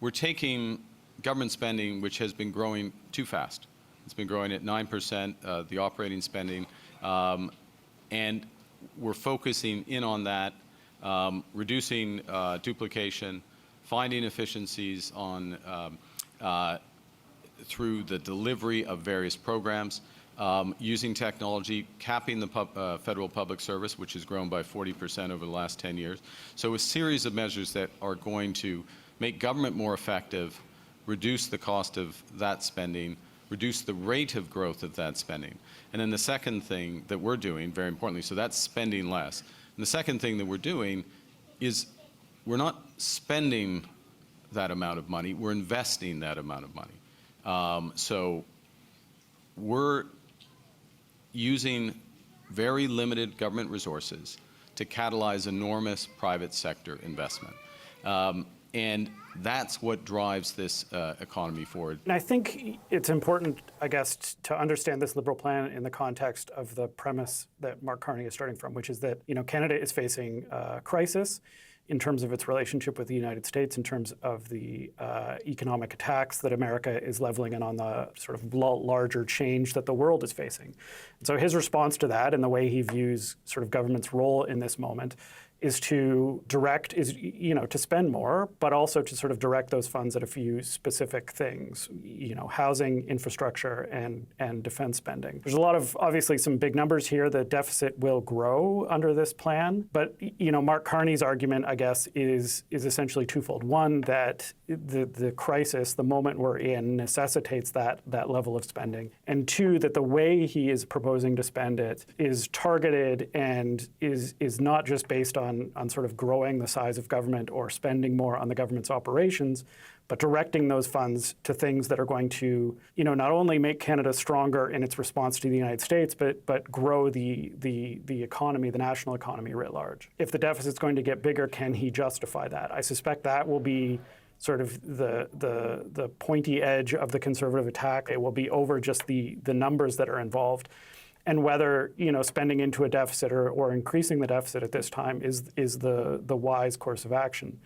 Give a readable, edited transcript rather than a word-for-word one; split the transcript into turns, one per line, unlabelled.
We're taking government spending, which has been growing too fast. It's been growing at 9%, the operating spending, and we're focusing in on that, reducing duplication, finding efficiencies on through the delivery of various programs, using technology, capping the federal public service, which has grown by 40% over the last 10 years. So a series of measures that are going to make government more effective, reduce the cost of that spending, reduce the rate of growth of that spending. And then the second thing that we're doing, very importantly, so that's spending less. And the second thing that we're doing is we're not spending that amount of money, we're investing that amount of money. So we're using very limited government resources to catalyze enormous private sector investment. And that's what drives this economy forward.
And I think it's important, I guess, to understand this Liberal plan in the context of the premise that Mark Carney is starting from, which is that, Canada is facing a crisis in terms of its relationship with the United States, in terms of the economic attacks that America is leveling and on the sort of larger change that the world is facing. And so his response to that and the way he views sort of government's role in this moment is to to spend more, but also to sort of direct those funds at a few specific things, housing, infrastructure, and defense spending. There's a lot of, obviously, some big numbers here. The deficit will grow under this plan, but, Mark Carney's argument, I guess, is essentially twofold. One, that the crisis, the moment we're in, necessitates that level of spending. And two, that the way he is proposing to spend it is targeted and is not just based on sort of growing the size of government or spending more on the government's operations, but directing those funds to things that are going to, not only make Canada stronger in its response to the United States, but grow the economy, the national economy writ large. If the deficit's going to get bigger, can he justify that? I suspect that will be sort of the pointy edge of the Conservative attack. It will be over just the numbers that are involved. And whether spending into a deficit or increasing the deficit at this time is the wise course of action.